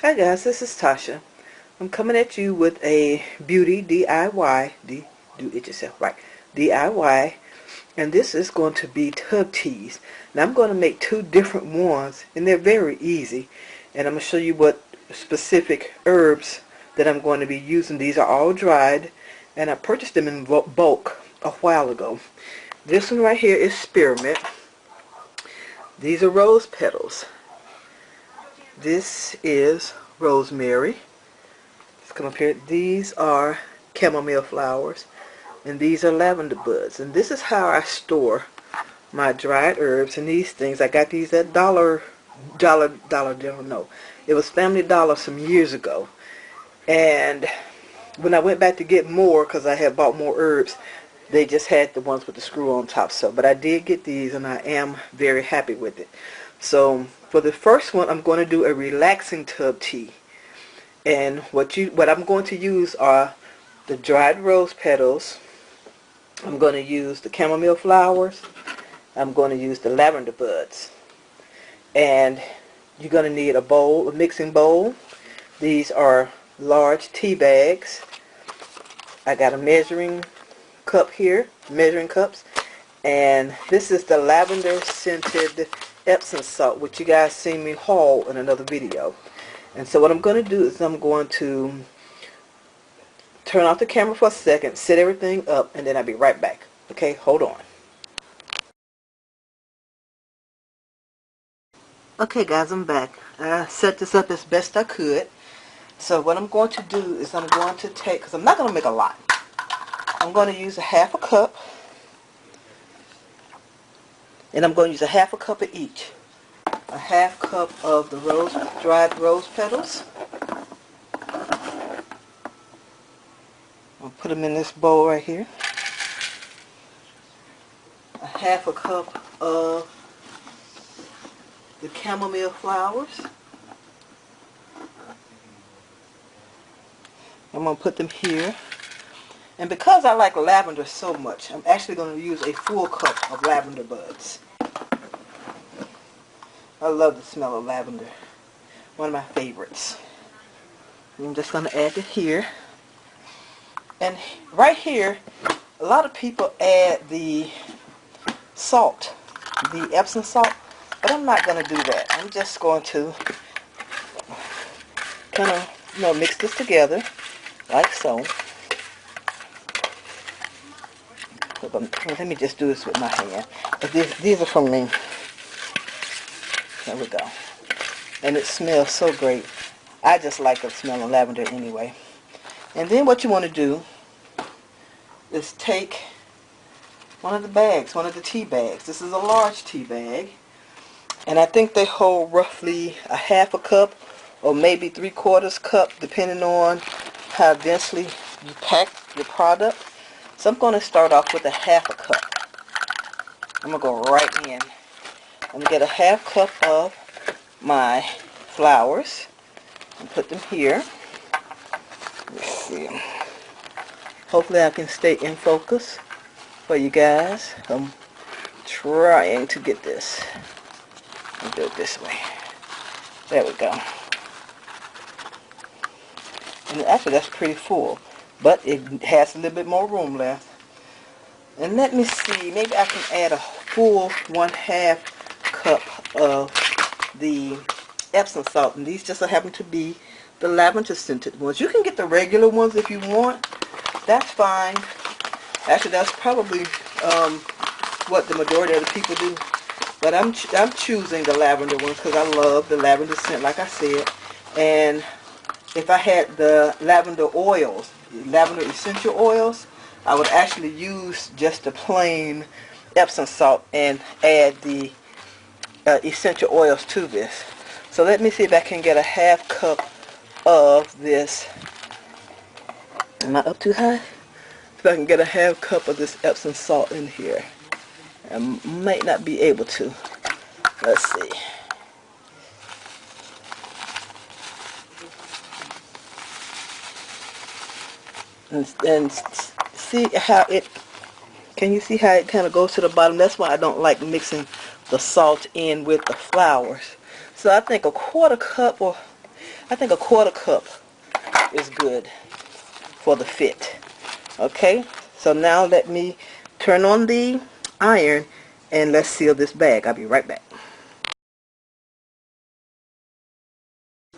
Hi guys, this is Tasha. I'm coming at you with a beauty DIY, do it yourself, right? DIY, and this is going to be tub teas. Now I'm going to make two different ones, and they're very easy. And I'm going to show you what specific herbs that I'm going to be using. These are all dried, and I purchased them in bulk a while ago. This one right here is spearmint. These are rose petals. This is rosemary. Let's come up here. These are chamomile flowers, and these are lavender buds. And this is how I store my dried herbs and these things. I got these at Dollar General. No, it was Family Dollar some years ago. And when I went back to get more, because I had bought more herbs, they just had the ones with the screw on top. So, but I did get these, and I am very happy with it. So for the first one, I'm going to do a relaxing tub tea. And what I'm going to use are the dried rose petals. I'm going to use the chamomile flowers. I'm going to use the lavender buds. And you're going to need a bowl, a mixing bowl. These are large tea bags. I got a measuring cup here, measuring cups. And this is the lavender scented Epsom salt, which you guys seen me haul in another video. And so what I'm going to do is I'm going to turn off the camera for a second, set everything up, and then I'll be right back. Okay, hold on. Okay guys, I'm back. I set this up as best I could. So what I'm going to do is I'm going to take, because I'm not going to make a lot. I'm going to use a half a cup. And I'm going to use a half a cup of each. A half cup of the dried rose petals. I'll put them in this bowl right here. A half a cup of the chamomile flowers. I'm going to put them here. And because I like lavender so much, I'm actually going to use a full cup of lavender buds. I love the smell of lavender. One of my favorites. I'm just going to add it here. And right here, a lot of people add the salt, the Epsom salt, but I'm not going to do that. I'm just going to kind of, mix this together like so. Let me just do this with my hand. These are from me. There we go. And it smells so great. I just like the smell of lavender anyway. And then what you want to do is take one of the bags, one of the tea bags. This is a large tea bag. And I think they hold roughly a half a cup or maybe 3/4 cup, depending on how densely you pack your product. So I'm going to start off with a half a cup. I'm going to go right in. I'm going to get a half cup of my flowers and put them here. Let's see. Hopefully I can stay in focus for you guys. I'm trying to get this. I'll do it this way. There we go. And actually that's pretty full, but it has a little bit more room left. And let me see, maybe I can add a full 1/2 cup of the Epsom salt. And these just so happen to be the lavender scented ones. You can get the regular ones if you want. That's fine. Actually, that's probably what the majority of the people do. But I'm choosing the lavender ones because I love the lavender scent, like I said. And if I had the lavender oils, lavender essential oils, I would actually use just the plain Epsom salt and add the essential oils to this. So let me see if I can get a half cup of this. Am I up too high? If I can get a half cup of this Epsom salt in here. I might not be able to. Let's see. And see how it, can you see how it kind of goes to the bottom? That's why I don't like mixing the salt in with the flowers. So I think a 1/4 cup, or I think a quarter cup is good for the fit. Okay, so now let me turn on the iron and let's seal this bag. I'll be right back.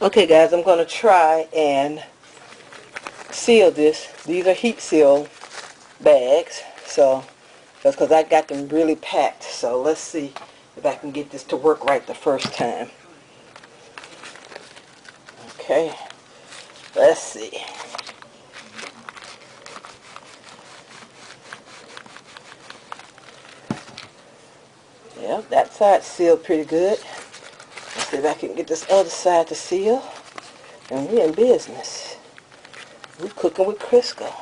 Okay guys, I'm going to try and seal this. These are heat seal bags, so that's because I got them really packed. So let's see if I can get this to work right the first time. Okay, let's see. Yeah, that side sealed pretty good. Let's see if I can get this other side to seal. And we're in business. We're cooking with Crisco.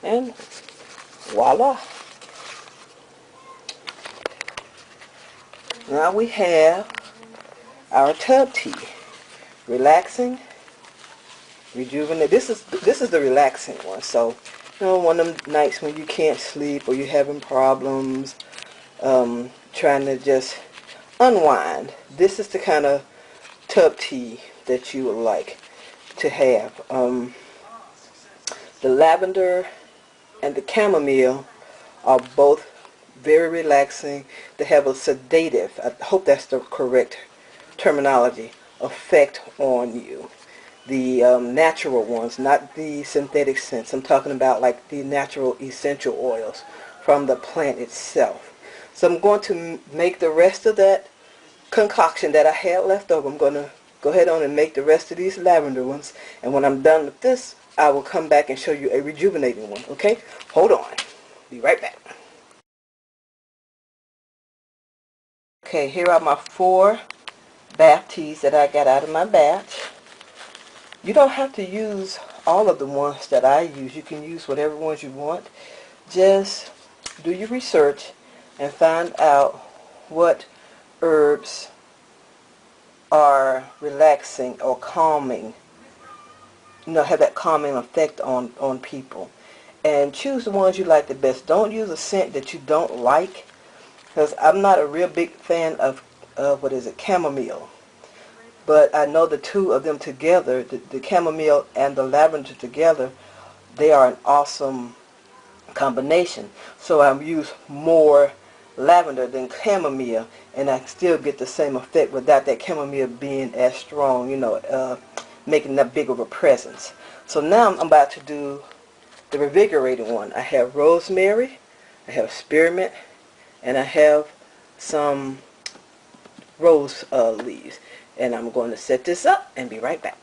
And voila. Now we have our tub tea. Relaxing, rejuvenate. This is the relaxing one. So, you know, one of them nights when you can't sleep or you're having problems, trying to just unwind. This is the kind of tub tea that you would like to have. The lavender and the chamomile are both very relaxing. They have a sedative, I hope that's the correct terminology, effect on you. The natural ones, not the synthetic scents. I'm talking about like the natural essential oils from the plant itself. So I'm going to make the rest of that concoction that I had left over. I'm going to go ahead on and make the rest of these lavender ones. And when I'm done with this, I will come back and show you a rejuvenating one. Okay? Hold on. Be right back. Okay, here are my 4 bath teas that I got out of my batch. You don't have to use all of the ones that I use. You can use whatever ones you want. Just do your research and find out what herbs are relaxing or calming, you know, have that calming effect on people. And choose the ones you like the best. Don't use a scent that you don't like, because I'm not a real big fan of what is it, chamomile. But I know the two of them together, the chamomile and the lavender together, they are an awesome combination. So I use more lavender than chamomile, and I still get the same effect without that chamomile being as strong, you know, making that big of a presence. So now I'm about to do the revigorating one. I have rosemary, I have spearmint, and I have some rose leaves. And I'm going to set this up and be right back.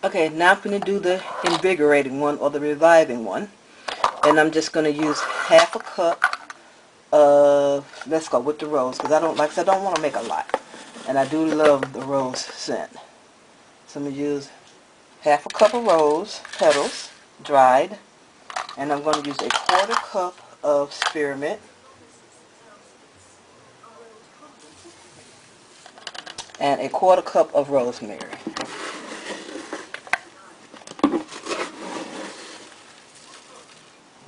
Okay, now I'm going to do the invigorating one or the reviving one. And I'm just going to use half a cup of, let's go with the rose, because I don't want to make a lot. And I do love the rose scent. So I'm going to use half a cup of rose petals, dried. And I'm going to use a quarter cup of spearmint. And a quarter cup of rosemary.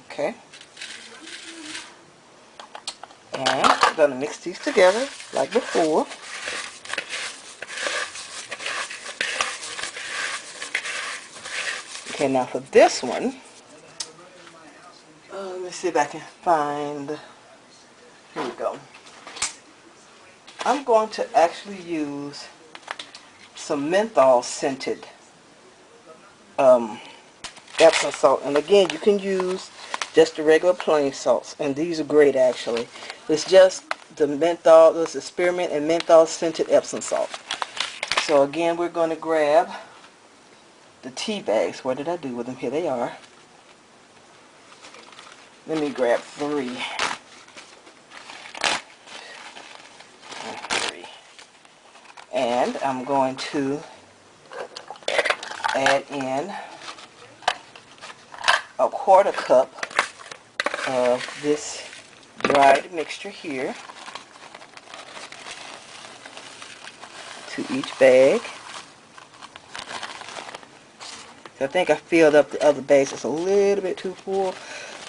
Okay. And I'm going to mix these together like before. Okay, now for this one, let me see if I can find, here we go. I'm going to actually use some menthol scented Epsom salt. And again, you can use just the regular plain salts, and these are great actually. It's just the menthol, this is spearmint and menthol scented Epsom salt. So again, we're going to grab the tea bags. What did I do with them? Here they are. Let me grab 3. And I'm going to add in a quarter cup of this dried mixture here to each bag. I think I filled up the other bags. It's a little bit too full.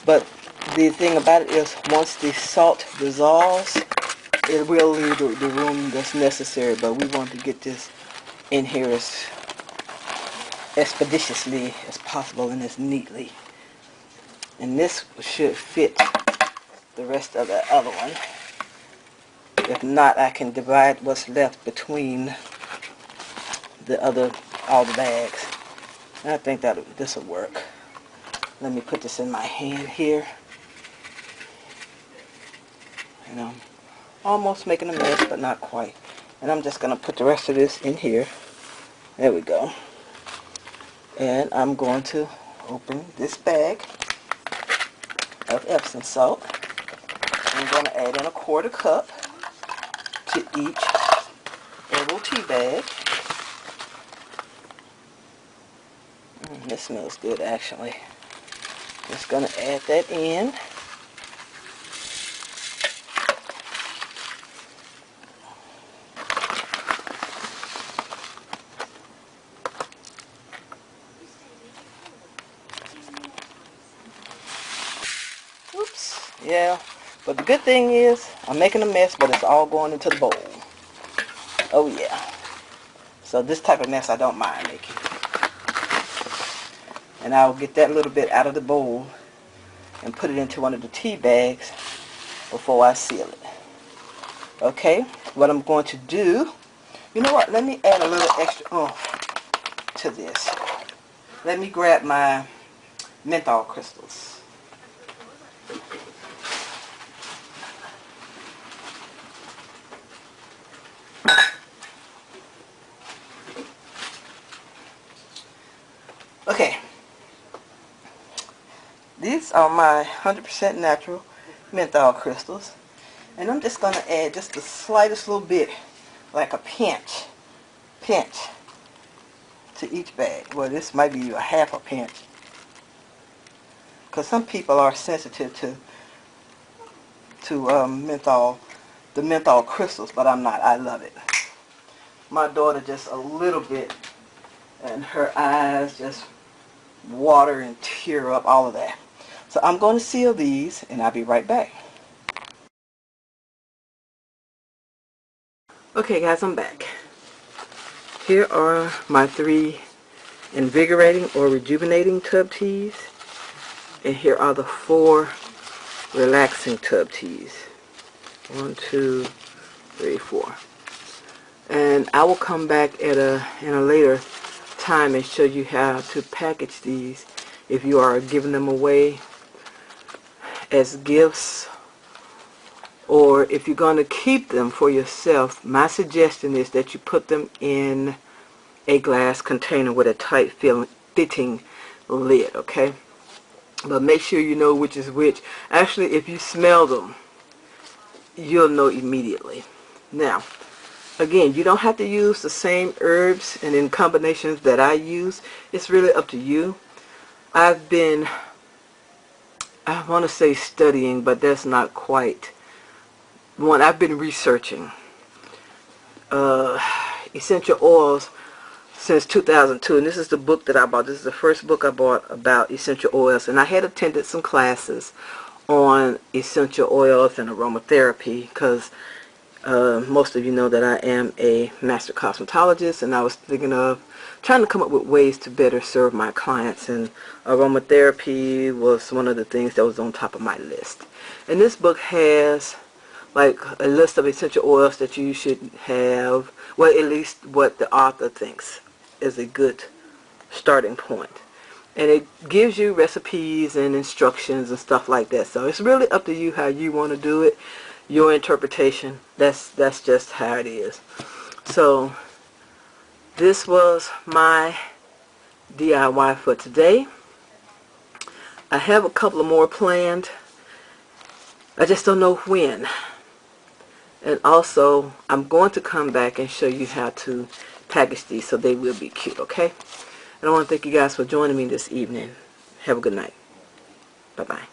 But the thing about it is once the salt dissolves, it will leave the room that's necessary. But we want to get this in here as expeditiously as possible and as neatly. And this should fit the rest of the other one. If not, I can divide what's left between all the bags. And I think that this will work. Let me put this in my hand here. And I'm almost making a mess, but not quite. And I'm just going to put the rest of this in here. There we go. And I'm going to open this bag of Epsom salt. I'm going to add in a 1/4 cup to each herbal tea bag. This smells good, actually. Just going to add that in. Oops. Yeah. But the good thing is, I'm making a mess, but it's all going into the bowl. Oh, yeah. So this type of mess I don't mind making. And I'll get that little bit out of the bowl and put it into one of the tea bags before I seal it. Okay, what I'm going to do, you know what, let me add a little extra oomph to this. Let me grab my menthol crystals. Okay. These are my 100% natural menthol crystals. And I'm just going to add just the slightest little bit, like a pinch to each bag. Well, this might be a half a pinch. Because some people are sensitive to the menthol crystals, but I'm not. I love it. My daughter just a little bit, and her eyes just water and tear up, all of that. So I'm going to seal these, and I'll be right back. Okay guys, I'm back. Here are my 3 invigorating or rejuvenating tub teas, and here are the 4 relaxing tub teas. 1, 2, 3, 4. And I will come back in a later time and show you how to package these if you are giving them away as gifts, or if you're going to keep them for yourself. My suggestion is that you put them in a glass container with a tight fitting lid, okay? But make sure you know which is which. Actually, if you smell them, you'll know immediately. Now, again, you don't have to use the same herbs and in combinations that I use. It's really up to you. I've been, I want to say studying, but that's not quite one. I've been researching essential oils since 2002, and this is the book that I bought. This is the first book I bought about essential oils, and I had attended some classes on essential oils and aromatherapy because most of you know that I am a master cosmetologist, and I was thinking of trying to come up with ways to better serve my clients, and aromatherapy was one of the things that was on top of my list. And this book has like a list of essential oils that you should have, well, at least what the author thinks is a good starting point. And it gives you recipes and instructions and stuff like that. So it's really up to you how you want to do it. Your interpretation. That's just how it is. So this was my DIY for today. I have a couple of more planned. I just don't know when. And also, I'm going to come back and show you how to package these so they will be cute, okay? And I want to thank you guys for joining me this evening. Have a good night. Bye-bye.